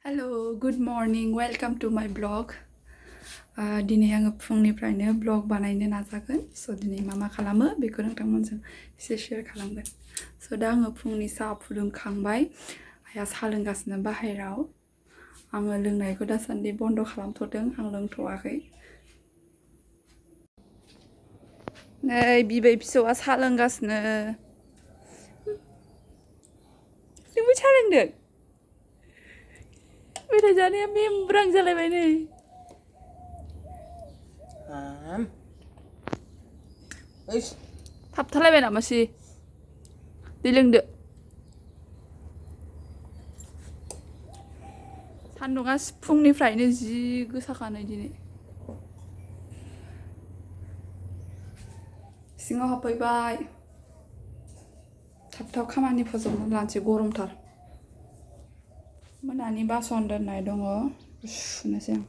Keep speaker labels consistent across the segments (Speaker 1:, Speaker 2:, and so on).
Speaker 1: Hello, good morning. Welcome to my blog. दिनै आङो फुंनिफ्रायनो ब्लग बानायनो नाजागोन स' दिनै मा खालामो बेखौ नोंथांमोनजों एसे शेयार खालामगोन स' दा आङो फुंनि साहा फुदुंखांबाय आइया साहा लोंगासिनो बाहेराव आङो लोंनायखौ दासान्दि बन्द' खालामथ'दों आं लोंथ'वाखै नै बिबै फिसौआ साहा लोंगासिनो नोंबो साहा लोंदों मेथाइ जानाया मेमब्रां जालायबाय नै थाबथालायबाय नामासि दै लोंदो सान्दुङा फुंनिफ्रायनो जि गोसाखानै दिनै सिङाव हाबफैबाय थाब खामानि फोजोबनानै लानोसै गरमथार मोनानि बासन दोननाय दङ सुनोसै आं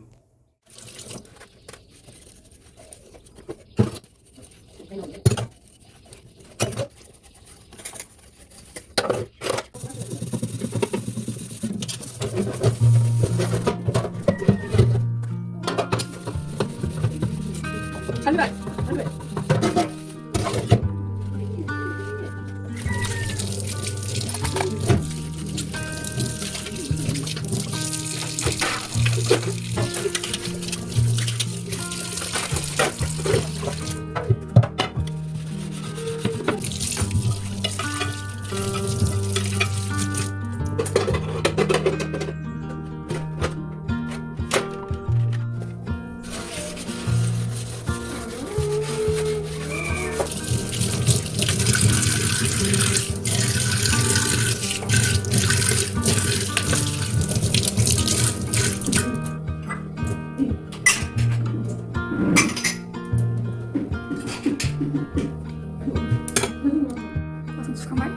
Speaker 1: 수kamai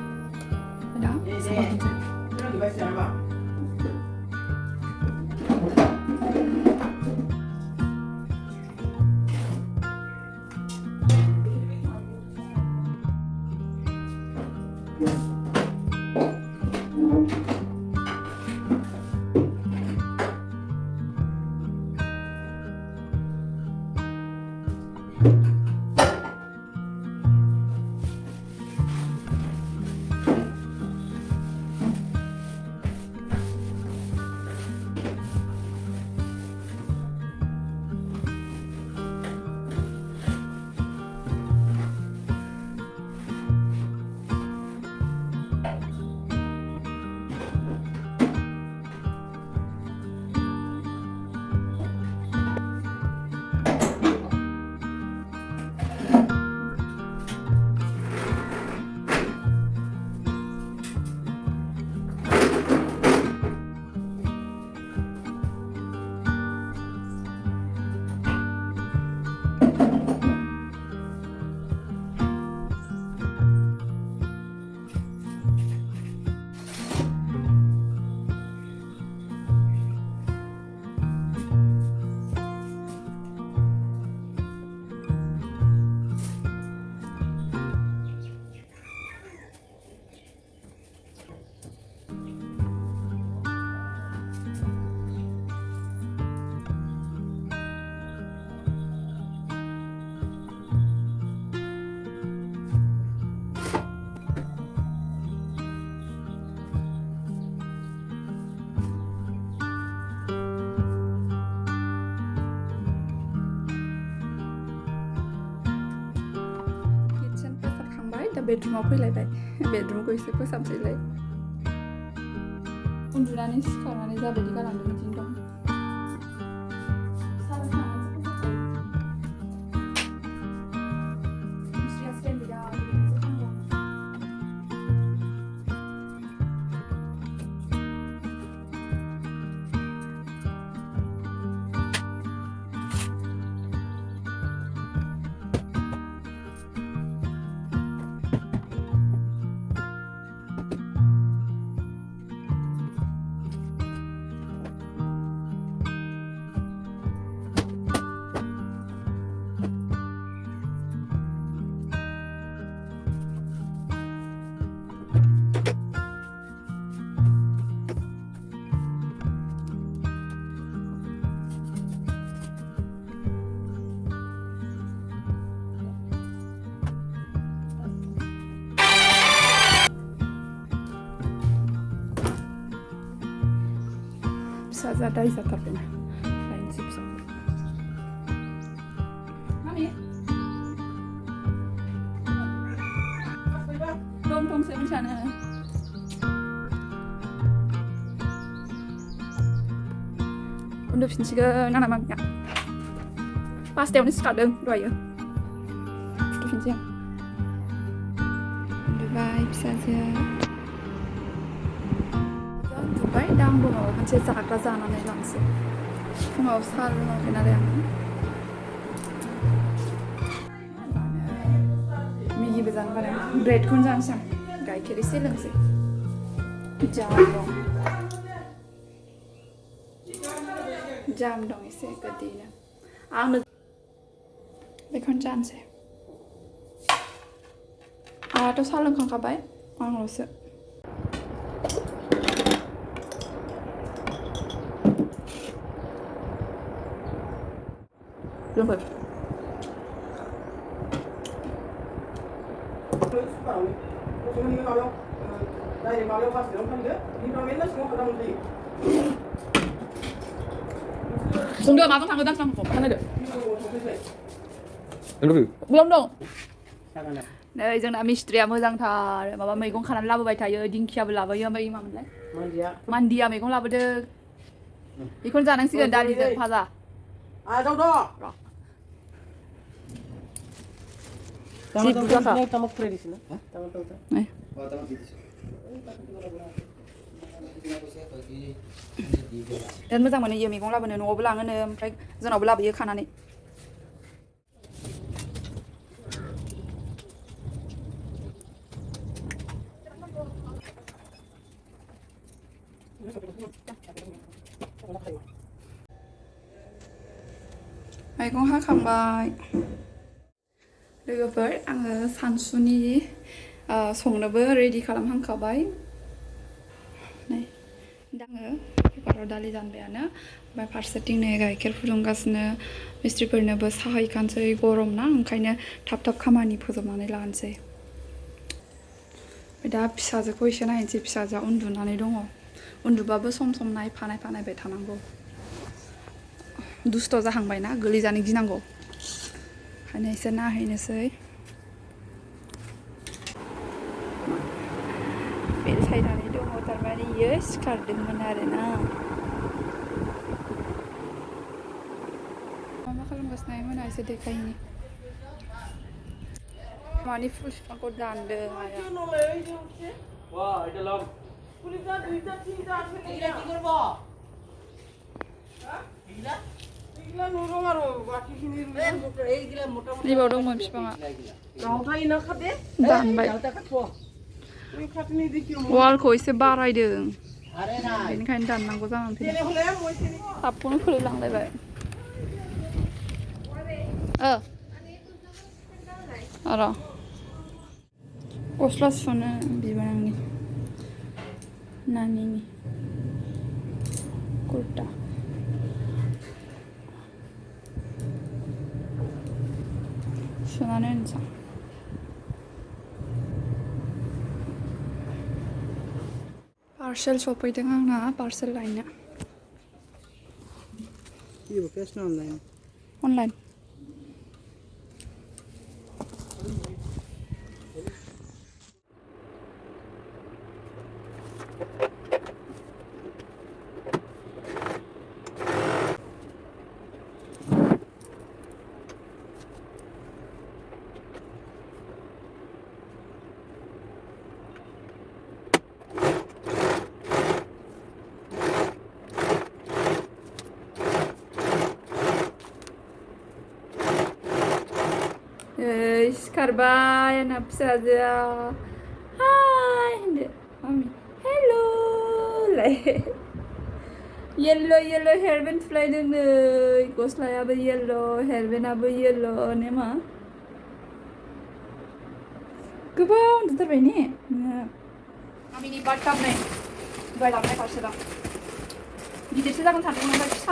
Speaker 1: ada sabar bedroomआव फैलायबाय bedroomखौ एसे फोसाबसैलाय उन्दुनानै सिखारनानै जाबायदि गालांदों बिदिनो दं फिसाजोआ दाय जाथारबायना लायनोसै फिसाजो मामि दं दंसो मिसानो उन्दुफिनसिगोन आंना मामिया 5टायावनो सिखारदों दहायो उन्दुफिनसै आं उन्दुबाय फिसाजोआ उन्दुबाय दा आंबो माबा मोनसे जाग्रा जानानै लांसै फुङाव साहा लोङाखै नालाय आङो मेगिबो जानो बादों ब्रेडखौनो जानोसै आं गाइखेर एसे लोंसै जाम दं एसे गोदैनो आंनो बेखौनो जानोसै आंहाथ' साहा लोंखांखाबाय आंल'सो लोंबाय संदो माजों थांगोन दां सांखौ खोनादो बेयावनो दं नै जोंना मिस्ट्रिया मोजांथार माबा मैगं खानानै लाबोबाय थायो दिंखियाबो लाबोयो ओमफ्राय मामोनलाय मान्दिया मैगं लाबोदों बेखौनो जानांसिगोन दालिजों भाजा आजाव द' जि बुरजाखा बिराद मोजां मोनो इयो मैगं लाबोनो न'आवबो लाङोनो ओमफ्राय जोंनावबो लाबोयो खानानै मैगं हाखांबाय लोगोफोर आङो सानसुनि संनोबो रेडि खालामहांखाबाय नै दा आङो कुकाराव दालि जानबायानो ओमफ्राय फारसेथिं नै गाइखेर फुदुंगासिनो मिस्ट्रिफोरनोबो साहा हैखानोसै गरम ना ओंखायनो थाब थाब खामानि फोजोबनानै लानोसै दा फिसाजोखौ एसे नायनोसै फिसाजोआ उन्दुनानै दङ उन्दुबाबो सम सम नायफा नायबाय थानांगौ दुस्थ' जाहांबायना गोलैजानो गिनांगौ ओंखायनो एसे नायहैनोसै बेल सायनानै दङ थारमाने इयो सिखारदोंमोन आरोना मा खालामगासिनो मोना एसे देखायनि मानि फुल बिफांखौ दानदों आया नैबाव दंमोन बिफाङा दानबाय वालखौ एसे बारायदों बेनिखायनो दाननांगौ जानानै फैदों थाबखौनो फोलांलायबाय र' गस्ला सुनो बिबार आंनि नानिनि कुर्ता सुनानै होनोसै पार्सेल सफैदों आंना पार्सेल लायनो अनलाइन सिखारबाय आंना फिसाजोआ हाय होनदो मामि हेल' लाय येल्ल' हेयारबेन्ड फुलायदों नै गस्लायाबो येल्ल' हेयारबेन्डआबो येल्ल' ने मा गोबां उन्दुथारबाय ने मामिनि बार्थ नै दहाय लाबोनाय पार्सेला गिदिरसो जागोन सानदोंमोन ओमफ्राय फिसा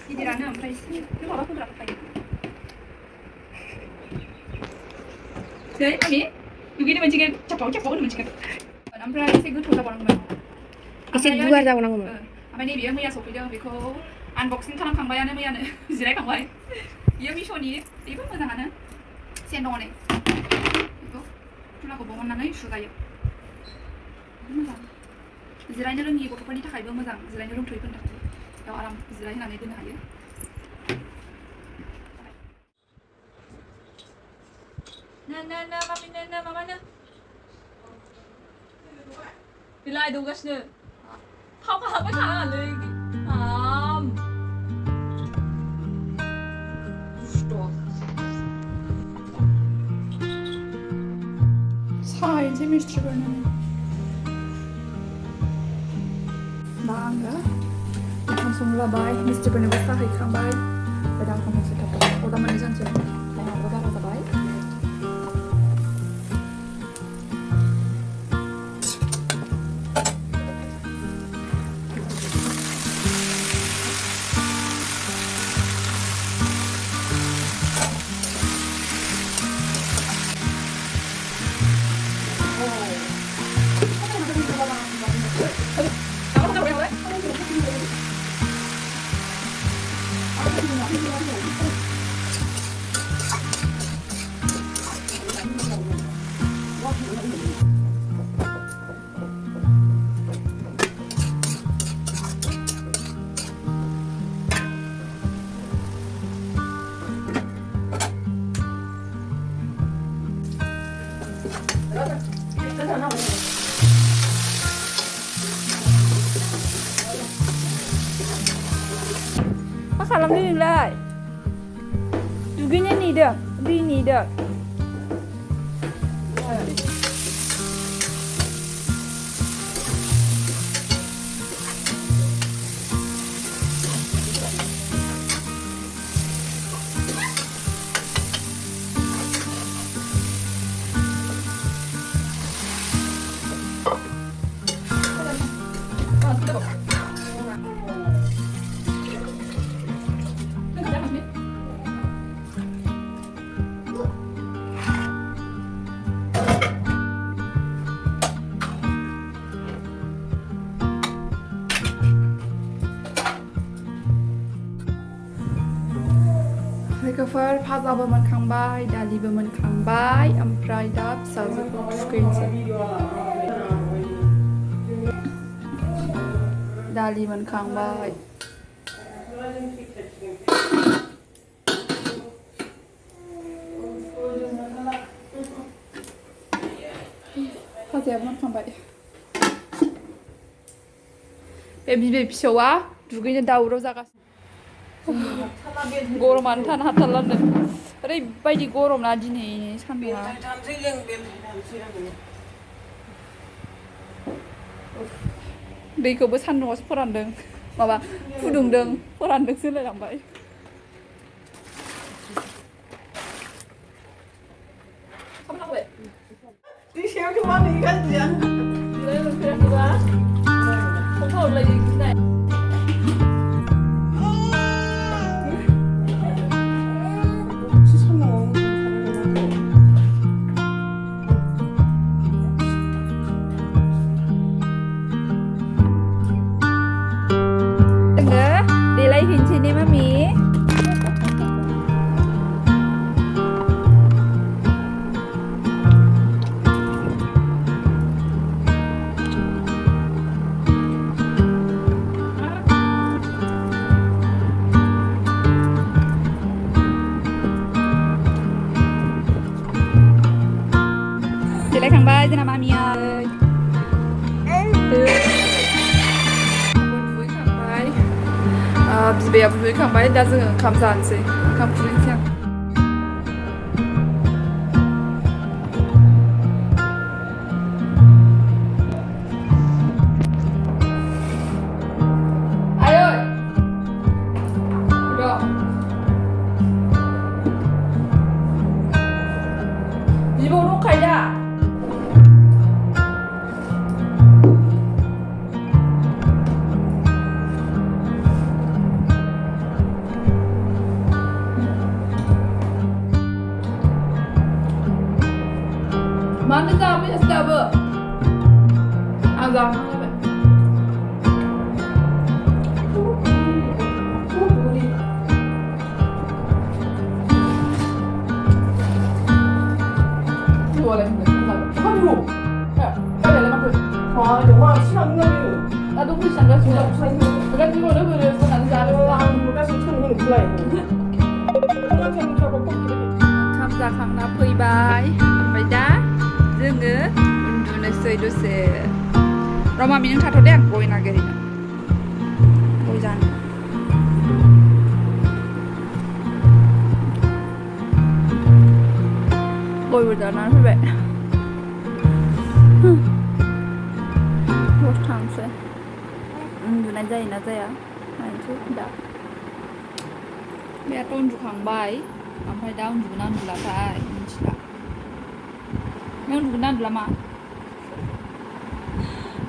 Speaker 1: गिदिरानो ओमफ्राय एसे माबाफोरा थायो Đấy, Mami. Begini mancingnya cepok-cepok mancingnya. Oमफ्राय एसे गोथौ जाबावनांगौमोन.
Speaker 2: एसे गुवार जाबावनांगौमोन.
Speaker 1: ओमफ्राय नैबेयो मैया सफैदों बेखौ आनबक्सिं खालामखांबायानो मैयानो जिरायखांबाय. बियो मिश'नि बेबो मोजाङानो. सेन दङ नै. बेखौ खुलाखौ बहननानै सुजायो. मोजां. जिरायनो रोङि गथ'फोरनि थाखायबो मोजां. जिरायनो रोंथ'यैफोरनि थाखाय बेयाव आराम जिरायहोनानै दोननो हायो. ना मामि ना मामानो. बिलाइ दौगासिनो. थाव खालामबाय थानाङालै. साहायनोसै मिस्ट्रिफोरनो. दा आङो ओंखाम संलाबाय मिस्ट्रिफोरनोबो साहा हैखांबाय. ओमफ्राय दा ओंखाम संसै थाब अरदाब मोननै जानोसै. टाइमाबो बारा जाबाय. मा खालामदों नोंलाय? दुगैनो नेदों, दै नेदों. लोगोफोर फाजाबो मोनखांबाय, दालिबो मोनखांबाय, ओमफ्राय दा फिसाजोखौ थुखैनोसै. दालि मोनखांबाय. फाजायाबो मोनखांबाय. बे बिबै फिसौआ दुगैनो दावराव जागासिनो. गरमानो थानो हाथारलानो. ओरैबायदि गरम ना दिनै सान्दुङा. दैखौबो सान्दुङावसो फोरानदों. माबा फुदुंदों, फोरानदोंसो होनलायलांबाय. देलायहैनोसै ने मामि? देलायखांबाय जोंना मामिया. बिबैयाबो दुगैखांबाय. दा जोङो ओंखाम जानोसै. ओंखाम खुरनोसै आं. बिब' दंखायो दा? Mana kami yang sudah ber? Agak mana ber? Boleh. Kamu. Ya, kau yang mana?
Speaker 3: 아, 영화 시간이냐면
Speaker 1: Aduh, bisa nggak sudah?
Speaker 3: 사이는
Speaker 1: Kan juga udah berusaha jalan.
Speaker 3: 한국에서 천국을 불러야 돼. 통화처럼 저거 꼭 그래.
Speaker 1: คำจากคำนับคุยบายไปด้าจึงเงือดูในเซยดูเซเรามามีนังทัดทดแดงโกยนาเกรินะโกยจานโกยวันนั้นพี่เบะรถทางเซอยู่ในใจนะเจ๊อะไหนชุดดับแม่ต้นอยู่ข้างใบSampai daun juga nanti lah tay, insya. Memang juga nanti lama.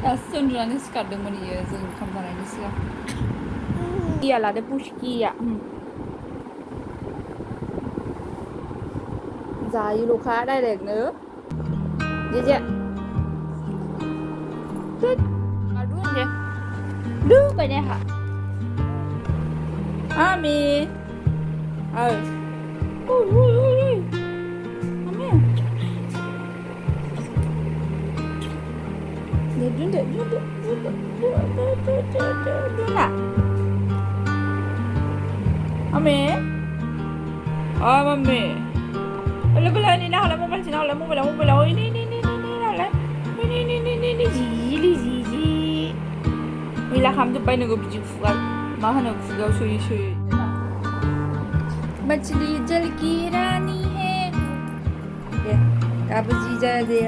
Speaker 1: Asun juga nih sekarang mana ya, jadi kamera ini sih. Iya lah, ada pushki ya. Dài lục khá đây đẹp nữa. Gì chứ? Chết. À đúng không vậy? Đúng vậy nè hả? Ami. Ui. Mami. Duduk. Nak. Mami. Ah, Mami. Bela ni dah lah, mau sini lah, mau bela. Ini lah. Ini Zizi. Bila kamu tu pai nak pergi fugal. Mahal nak fugal sui. मछली जल की रानी है कब जीजा दे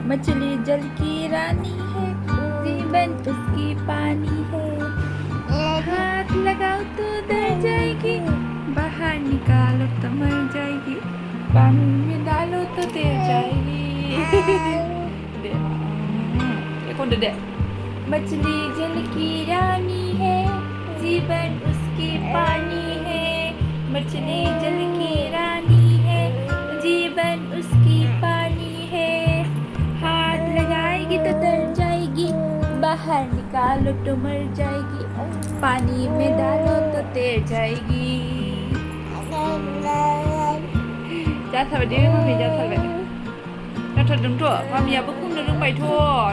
Speaker 1: मछली जल की रानी है जीवन उसकी पानी है हाथ लगाओ तो डर जाएगी बाहर निकालो तो मर जाएगी पानी में डालो तो तैर जाएगी ये कौन दे मछली जल की रानी है जीवन उसकी पानी है मछली जल की रानी है जीवन उसकी पानी है हाथ लगाएगी तो तर जाएगी बाहर निकालो तो मर जाएगी पानी में डालो तो तैर जाएगी जा था बे मम्मी जा था बे ना था दंथ मम्मी आबो खुंनो रोंबायथ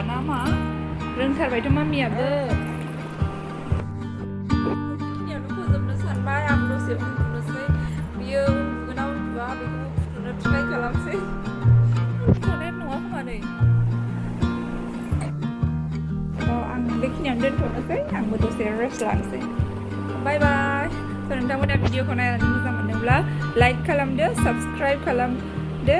Speaker 1: ना मा रोंथारबायथ' मामियाबो बेखिनियावनो फोजोबनो सानबाय आं दसे उन्दुनोसै बियो उन्दुगोना उन्दुआ बेखौ फुथुनो ट्राइ खालामसै उन्दुथ'नाय नङा खोमा नै आं बेखिनियावनो दोनथ'नोसै आंबो दसे रेस्ट लानोसै बाय बाय नोंथांमोना भिडिअखौ नायनानै मोजां मोनदोंब्ला लाइक खालामदो साबस्क्राइब खालामदो